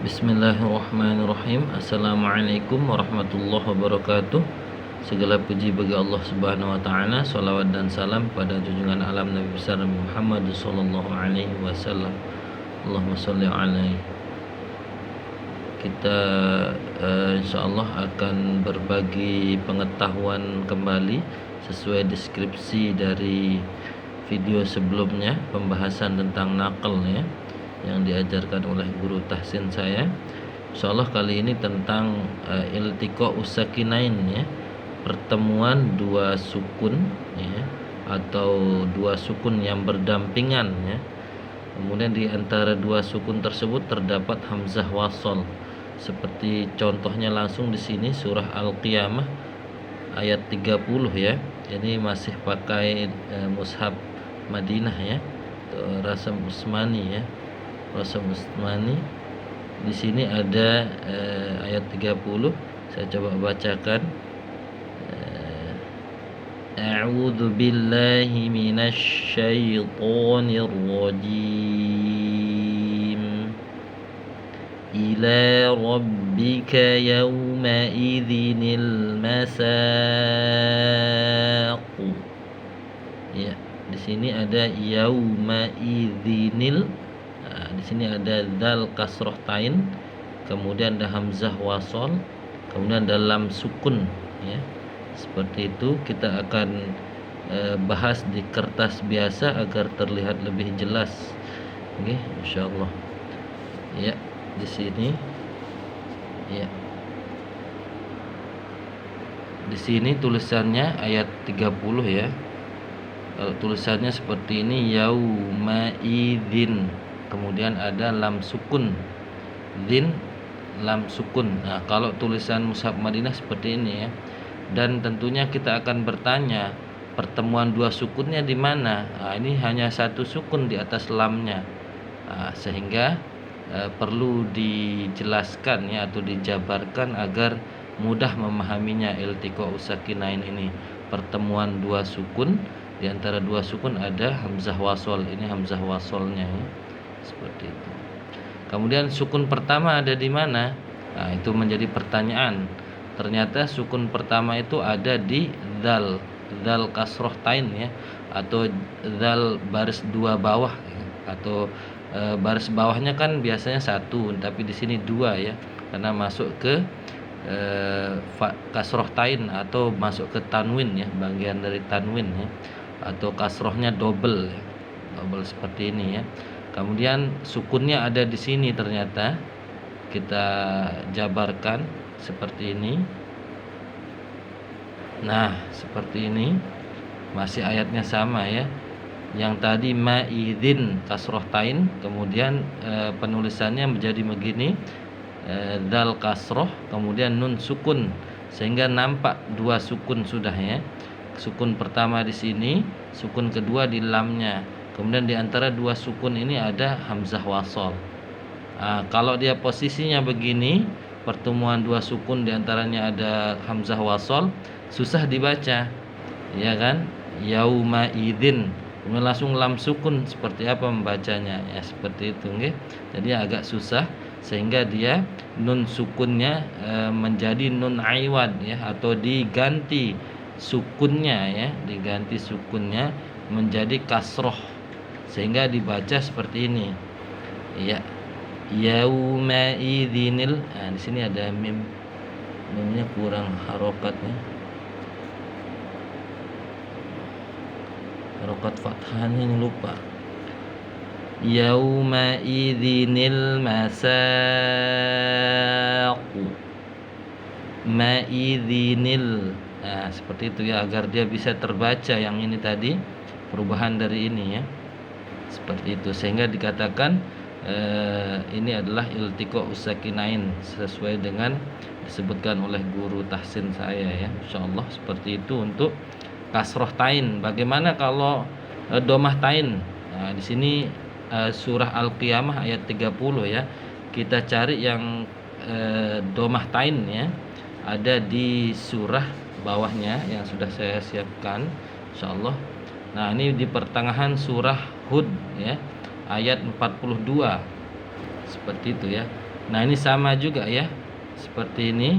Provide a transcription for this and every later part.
Bismillahirrahmanirrahim. Assalamualaikum warahmatullahi wabarakatuh. Segala puji bagi Allah Subhanahu wa taala, salawat dan salam pada junjungan alam Nabi besar Muhammad sallallahu alaihi wasallam. Allahumma shalli alaihi. Kita insyaallah akan berbagi pengetahuan kembali sesuai deskripsi dari video sebelumnya, pembahasan tentang nakal ya, yang diajarkan oleh guru tahsin saya. Insyaallah kali ini tentang iltiqa usakinain ya, pertemuan dua sukun ya, atau dua sukun yang berdampingan ya. Kemudian di antara dua sukun tersebut terdapat hamzah wasal. Seperti contohnya langsung di sini surah Al-Qiyamah ayat 30 ya. Ini masih pakai mushaf Madinah ya, Rasam Usmani ya. Rasam Usmani. Di sini ada ayat 30. Saya coba bacakan. A'udzu billahi minasy syaithanir rajim. Ila rabbika yawma idzinil masaq. Ya, di sini ada yauma idzinil. Di sini ada dal kasroh tain, kemudian ada hamzah wasol, kemudian dalam sukun ya. Seperti itu kita akan bahas di kertas biasa agar terlihat lebih jelas. Oke, insyaallah. Ya, di sini ya. Di sini tulisannya ayat 30 ya. Kalau tulisannya seperti ini, yauma idzin, kemudian ada lam sukun, dzin lam sukun. Nah, kalau tulisan mushaf Madinah seperti ini ya. Dan tentunya kita akan bertanya, pertemuan dua sukunnya di mana? Nah, ini hanya satu sukun di atas lamnya. Nah, sehingga perlu dijelaskan ya, atau dijabarkan agar mudah memahaminya. Iltiqa usakinain ini pertemuan dua sukun. Di antara dua sukun ada hamzah wasol. Ini hamzah wasolnya ya. Seperti itu. Kemudian sukun pertama ada di mana? Nah, itu menjadi pertanyaan. Ternyata sukun pertama itu ada di dzal, dzal kasroh tain ya, atau dzal baris dua bawah ya. Atau baris bawahnya kan biasanya satu, tapi di sini dua ya, karena masuk ke kasroh tain atau masuk ke tanwin ya, bagian dari tanwin ya, atau kasrohnya double ya, double seperti ini ya. Kemudian sukunnya ada di sini, ternyata kita jabarkan seperti ini. Nah, seperti ini. Masih ayatnya sama ya. Yang tadi ma'idzin kasroh tain, kemudian penulisannya menjadi begini, dal kasroh, kemudian nun sukun, sehingga nampak dua sukun sudah ya. Sukun pertama di sini, sukun kedua di lamnya. Kemudian di antara dua sukun ini ada hamzah wasol. Kalau dia posisinya begini, pertemuan dua sukun di antaranya ada hamzah wasol, susah dibaca. Ya kan? Yauma idzin. Kemudian langsung lam sukun, seperti apa membacanya? Ya seperti itu nggih. Jadi agak susah, sehingga dia nun sukunnya menjadi nun aiwad ya, atau diganti sukunnya ya, diganti sukunnya menjadi kasroh, sehingga dibaca seperti ini ya, yauma idzinil. Di sini ada mimnya kurang harokatnya, harokat fathahnya ini lupa. Yauma idzinil masaq, maidzinil. Nah, seperti itu ya, agar dia bisa terbaca yang ini tadi, perubahan dari ini ya. Seperti itu, sehingga dikatakan ini adalah iltiqa usakinain sesuai dengan disebutkan oleh guru tahsin saya ya. Insyaallah seperti itu untuk kasroh tain. Bagaimana kalau domah tain? Nah, di sini surah Al-Qiyamah ayat 30 ya. Kita cari yang domah tain ya. Ada di surah bawahnya yang sudah saya siapkan insyaallah. Nah, ini di pertengahan surah Hud ya, ayat 42. Seperti itu ya. Nah, ini sama juga ya. Seperti ini.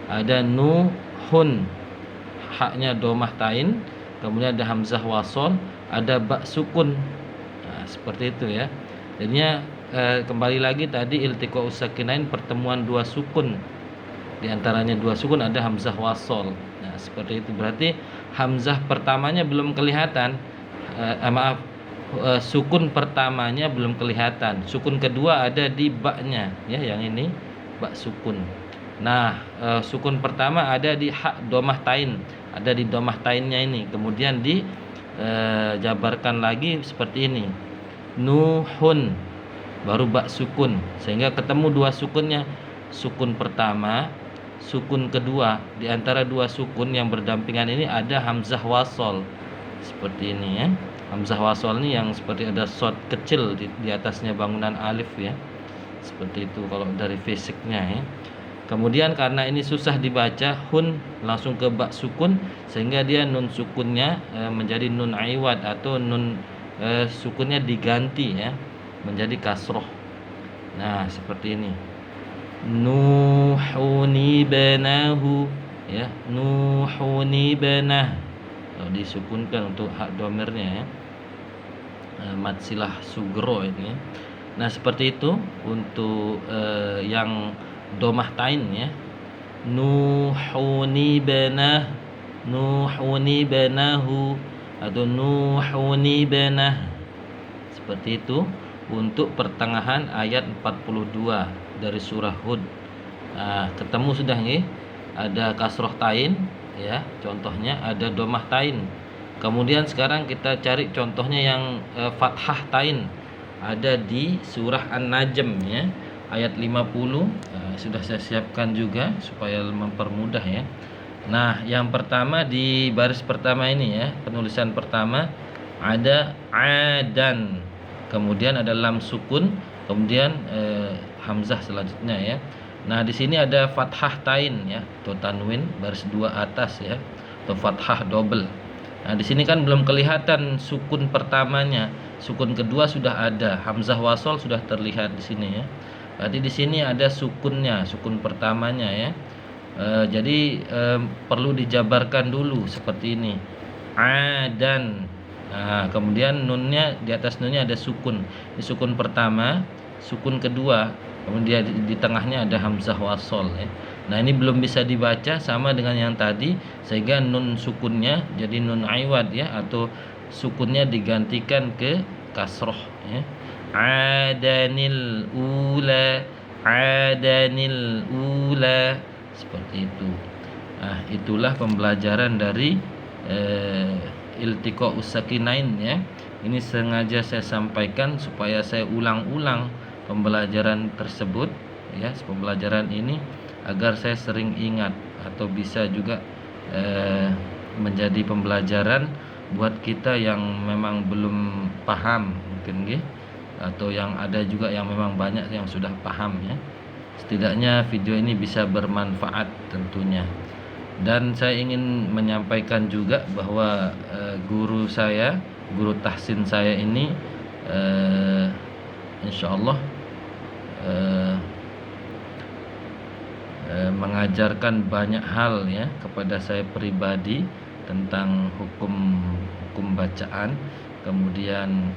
Ada nuhun, haknya domah tain, kemudian ada hamzah wasol, ada ba sukun. Nah, seperti itu ya. Jadinya kembali lagi tadi iltiqa usakinain, pertemuan dua sukun. Di antaranya dua sukun ada hamzah wasol. Nah, seperti itu. Berarti hamzah pertamanya belum kelihatan. Maaf, sukun pertamanya belum kelihatan. Sukun kedua ada di baknya, ya, yang ini bak sukun. Nah, sukun pertama ada di hak domah tain, ada di domah tainnya ini. Kemudian dijabarkan lagi seperti ini. Nuhun, baru bak sukun, sehingga ketemu dua sukunnya. Sukun pertama, sukun kedua. Di antara dua sukun yang berdampingan ini ada hamzah wasol. Seperti ini ya. Hamzah wasol ini yang seperti ada shot kecil di atasnya bangunan alif ya. Seperti itu kalau dari fisiknya ya. Kemudian karena ini susah dibaca, hun langsung ke bak sukun, sehingga dia nun sukunnya menjadi nun aiwad, atau nun sukunnya diganti ya menjadi kasroh. Nah, seperti ini. Nuhuni banahu ya, nuhuni banah. Kalau disukunkan untuk hak domirnya ya. Mad silah sugro ini. Nah, seperti itu untuk yang domah tain ya. Nuhuni banah, nuhuni banahu, atau nuhuni banah. Seperti itu untuk pertengahan ayat 42 dari surah Hud. Nah, ketemu sudah nggih? Ada kasroh tain ya, contohnya ada domah tain. Kemudian sekarang kita cari contohnya yang fathah tain. Ada di surah An-Najm ya, ayat 50. Sudah saya siapkan juga supaya mempermudah ya. Nah, yang pertama di baris pertama ini ya, penulisan pertama ada adan. Kemudian ada lam sukun, kemudian hamzah selanjutnya ya. Nah, di sini ada fathah tain ya, atau tanwin baris dua atas ya, atau fathah double. Nah, di sini kan belum kelihatan sukun pertamanya. Sukun kedua sudah ada, hamzah wasol sudah terlihat di sini ya. Berarti di sini ada sukunnya, sukun pertamanya ya. Jadi perlu dijabarkan dulu seperti ini. Adan. Nah, kemudian nunnya, di atas nunnya ada sukun. Di sukun pertama, sukun kedua, kemudian di tengahnya ada hamzah wasol ya. Nah, ini belum bisa dibaca sama dengan yang tadi, sehingga nun sukunnya jadi nun aiwad ya, atau sukunnya digantikan ke kasroh ya. Adanil ula, adanil ula, seperti itu. Nah, itulah pembelajaran dari iltiqa usakinain ya. Ini sengaja saya sampaikan supaya saya ulang-ulang pembelajaran tersebut ya, pembelajaran ini agar saya sering ingat, atau bisa juga menjadi pembelajaran buat kita yang memang belum paham mungkin nggih, atau yang ada juga yang memang banyak yang sudah paham ya. Setidaknya video ini bisa bermanfaat tentunya. Dan saya ingin menyampaikan juga bahwa guru saya, guru tahsin saya ini insyaallah mengajarkan banyak hal ya kepada saya pribadi tentang hukum bacaan, kemudian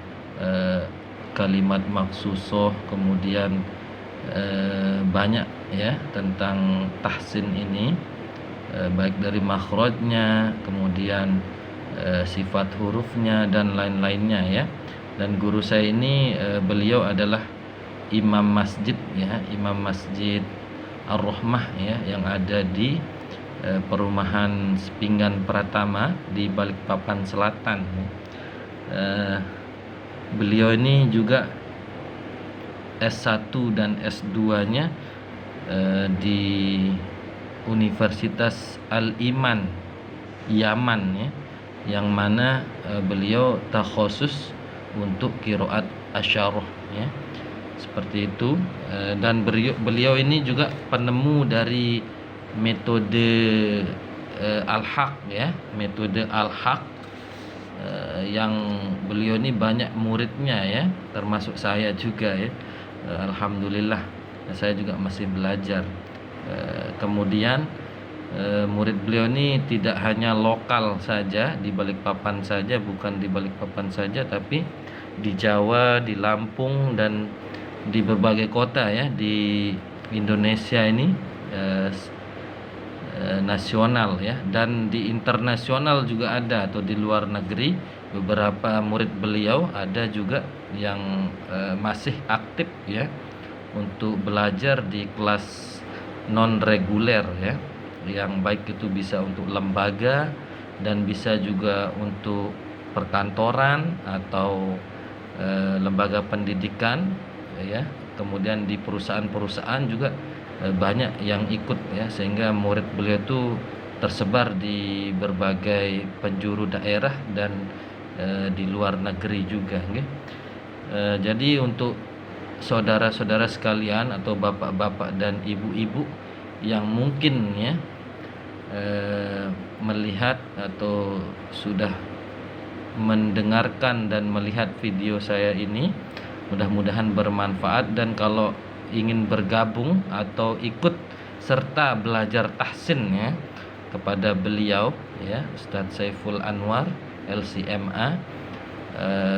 kalimat maksusoh, kemudian banyak ya tentang tahsin ini, baik dari makhrajnya, kemudian sifat hurufnya dan lain-lainnya ya. Dan guru saya ini beliau adalah imam masjid ya, imam masjid Ar-Rahmah ya, yang ada di perumahan Sepinggan Pratama di Balikpapan Selatan. Beliau ini juga S1 dan S2-nya di Universitas Al-Iman Yaman ya, yang mana beliau takhusus untuk qiraat asyarah ya. Seperti itu. Dan beliau ini juga penemu dari metode al-haq ya, metode al-haq, yang beliau ini banyak muridnya ya, termasuk saya juga ya. Alhamdulillah. saya juga masih belajar. Kemudian murid beliau ini tidak hanya lokal saja di Balikpapan saja, bukan di Balikpapan saja, tapi di Jawa, di Lampung, dan di berbagai kota ya di Indonesia ini, nasional ya, dan di internasional juga ada, atau di luar negeri beberapa murid beliau ada juga yang masih aktif ya untuk belajar di kelas non reguler ya, yang baik itu bisa untuk lembaga dan bisa juga untuk perkantoran atau lembaga pendidikan ya. Kemudian di perusahaan-perusahaan juga banyak yang ikut ya, sehingga murid beliau itu tersebar di berbagai penjuru daerah dan di luar negeri juga nggih. Jadi untuk saudara-saudara sekalian atau bapak-bapak dan ibu-ibu yang mungkin ya melihat atau sudah mendengarkan dan melihat video saya ini, mudah-mudahan bermanfaat. Dan kalau ingin bergabung atau ikut serta belajar tahsin ya kepada beliau ya, Ustadz Saiful Anwar LCMA,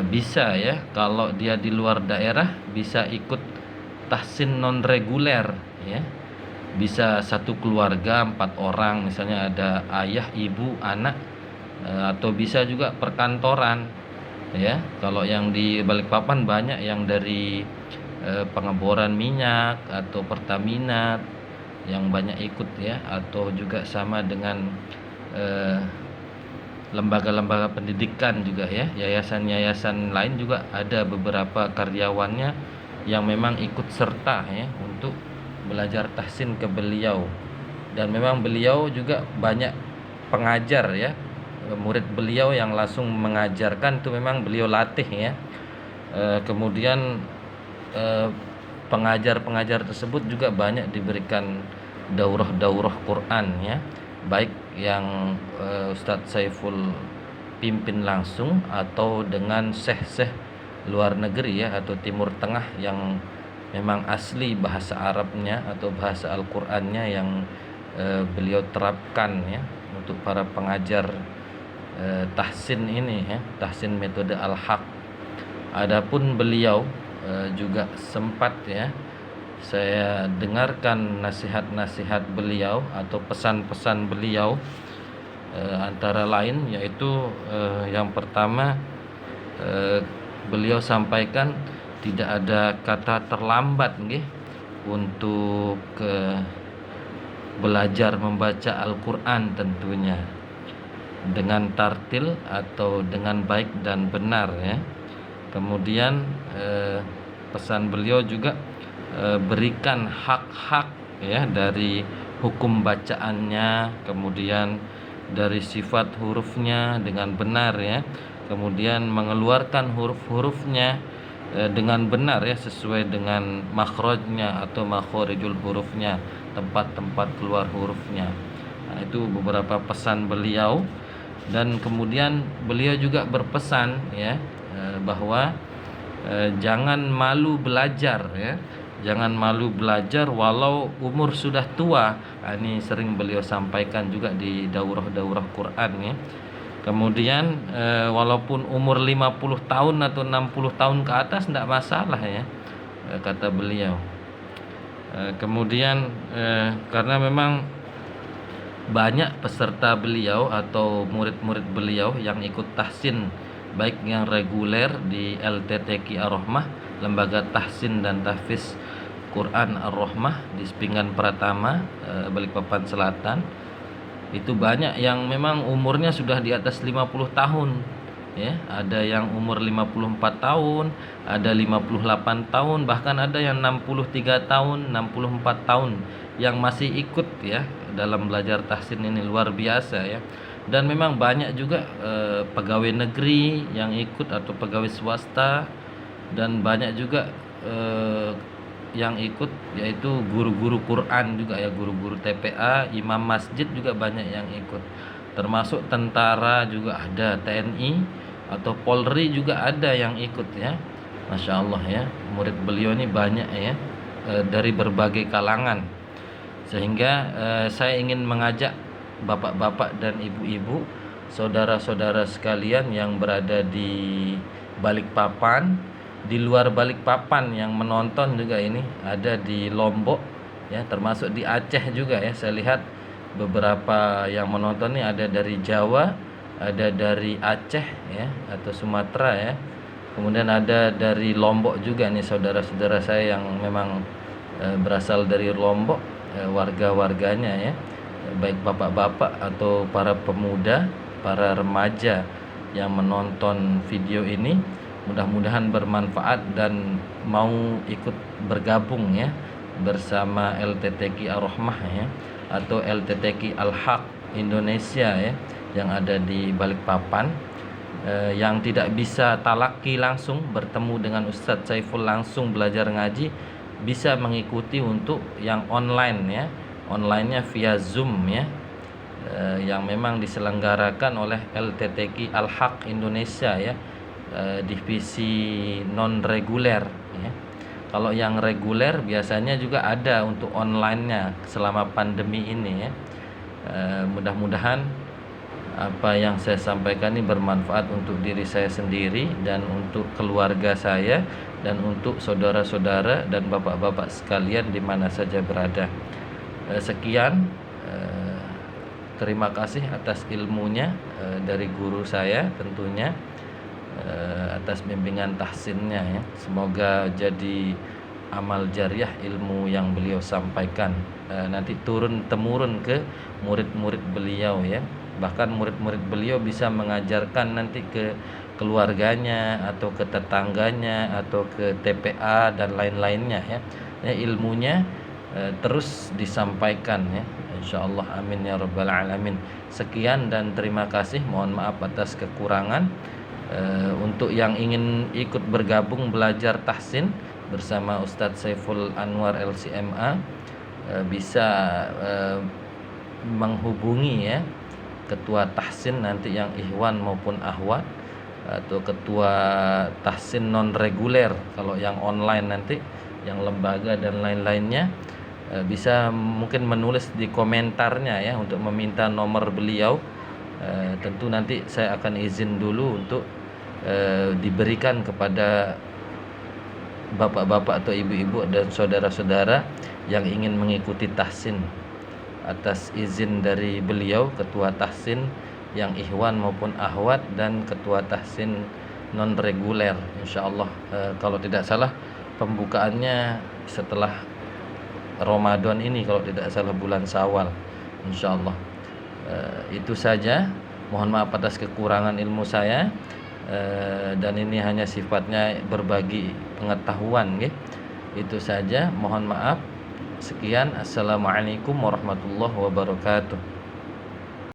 bisa ya, kalau dia di luar daerah bisa ikut tahsin non reguler ya, bisa satu keluarga 4 orang misalnya, ada ayah, ibu, anak, atau bisa juga perkantoran ya. Kalau yang di Balikpapan banyak yang dari pengeboran minyak atau Pertamina yang banyak ikut ya, atau juga sama dengan lembaga-lembaga pendidikan juga ya, yayasan-yayasan lain juga ada beberapa karyawannya yang memang ikut serta ya untuk belajar tahsin ke beliau. Dan memang beliau juga banyak pengajar ya, murid beliau yang langsung mengajarkan itu memang beliau latih ya. Kemudian pengajar-pengajar tersebut juga banyak diberikan daurah-daurah Quran ya, baik yang Ustadz Saiful pimpin langsung atau dengan syekh-syekh luar negeri ya, atau Timur Tengah yang memang asli bahasa Arabnya atau bahasa Al-Qur'annya yang beliau terapkan ya untuk para pengajar tahsin ini ya, tahsin metode Al-Haq. Adapun beliau juga sempat ya saya dengarkan nasihat-nasihat beliau atau pesan-pesan beliau, antara lain yaitu yang pertama, beliau sampaikan tidak ada kata terlambat nggih untuk belajar membaca Al-Qur'an, tentunya dengan tartil atau dengan baik dan benar ya. Kemudian pesan beliau juga berikan hak-hak ya dari hukum bacaannya, kemudian dari sifat hurufnya dengan benar ya, kemudian mengeluarkan huruf-hurufnya dengan benar ya, sesuai dengan makhrajnya atau makhorijul hurufnya, tempat-tempat keluar hurufnya. Nah, itu beberapa pesan beliau. Dan kemudian beliau juga berpesan ya bahwa jangan malu belajar ya, jangan malu belajar walau umur sudah tua. Nah, ini sering beliau sampaikan juga di daurah-daurah Quran ya. Kemudian walaupun umur 50 tahun atau 60 tahun ke atas tidak masalah ya, kata beliau. Kemudian karena memang banyak peserta beliau atau murid-murid beliau yang ikut tahsin, baik yang reguler di LTTQ Ar-Rahmah, Lembaga Tahsin dan Tahfiz Quran Ar-Rahmah di Sepinggan Pratama, Balikpapan Selatan. Itu banyak yang memang umurnya sudah di atas 50 tahun ya, ada yang umur 54 tahun, ada 58 tahun, bahkan ada yang 63 tahun, 64 tahun yang masih ikut ya dalam belajar tahsin ini, luar biasa ya. Dan memang banyak juga pegawai negeri yang ikut atau pegawai swasta, dan banyak juga yang ikut yaitu guru-guru Quran juga ya, guru-guru TPA, imam masjid juga banyak yang ikut, termasuk tentara juga ada, TNI atau Polri juga ada yang ikut ya. Masya Allah ya, murid beliau ini banyak ya. dari berbagai kalangan, sehingga saya ingin mengajak bapak-bapak dan ibu-ibu, saudara-saudara sekalian yang berada di Balikpapan, di luar Balikpapan yang menonton juga, ini ada di Lombok ya, termasuk di Aceh juga ya. Saya lihat beberapa yang menonton ini ada dari Jawa, ada dari Aceh ya atau Sumatera ya. Kemudian ada dari Lombok juga nih saudara-saudara saya yang memang berasal dari Lombok, warga-warganya ya, baik bapak-bapak atau para pemuda, para remaja yang menonton video ini. Mudah-mudahan bermanfaat dan mau ikut bergabung ya bersama LTTQ Ar-Rahmah ya, atau LTTQ Al-Haq Indonesia ya, yang ada di Balikpapan. Yang tidak bisa talaki langsung bertemu dengan Ustadz Saiful langsung belajar ngaji, bisa mengikuti untuk yang online ya, onlinenya via Zoom ya, yang memang diselenggarakan oleh LTTQ Al-Haq Indonesia ya, divisi non reguler ya. Kalau yang reguler biasanya juga ada untuk onlinenya selama pandemi ini ya. Mudah-mudahan apa yang saya sampaikan ini bermanfaat untuk diri saya sendiri dan untuk keluarga saya dan untuk saudara-saudara dan bapak-bapak sekalian di mana saja berada. Sekian, terima kasih atas ilmunya dari guru saya tentunya, atas bimbingan tahsinnya ya. Semoga jadi amal jariah ilmu yang beliau sampaikan, nanti turun temurun ke murid-murid beliau ya. Bahkan murid-murid beliau bisa mengajarkan nanti ke keluarganya atau ke tetangganya atau ke TPA dan lain-lainnya ya. Ilmunya terus disampaikan ya, insyaallah, amin ya rabbal alamin. Sekian dan terima kasih, mohon maaf atas kekurangan. Untuk yang ingin ikut bergabung belajar tahsin bersama Ustadz Saiful Anwar LCMA, bisa menghubungi ya ketua tahsin nanti yang ikhwan maupun ahwat, atau ketua tahsin non reguler kalau yang online nanti, yang lembaga dan lain-lainnya. Bisa mungkin menulis di komentarnya ya untuk meminta nomor beliau. Tentu nanti saya akan izin dulu untuk diberikan kepada bapak-bapak atau ibu-ibu dan saudara-saudara yang ingin mengikuti tahsin atas izin dari beliau, ketua tahsin yang ikhwan maupun ahwat dan ketua tahsin non reguler, insyaallah. Kalau tidak salah pembukaannya setelah Ramadan ini, kalau tidak salah bulan Syawal, insyaallah. Itu saja, mohon maaf atas kekurangan ilmu saya, dan ini hanya sifatnya berbagi pengetahuan ya. Itu saja, mohon maaf. Sekian, assalamualaikum warahmatullahi wabarakatuh.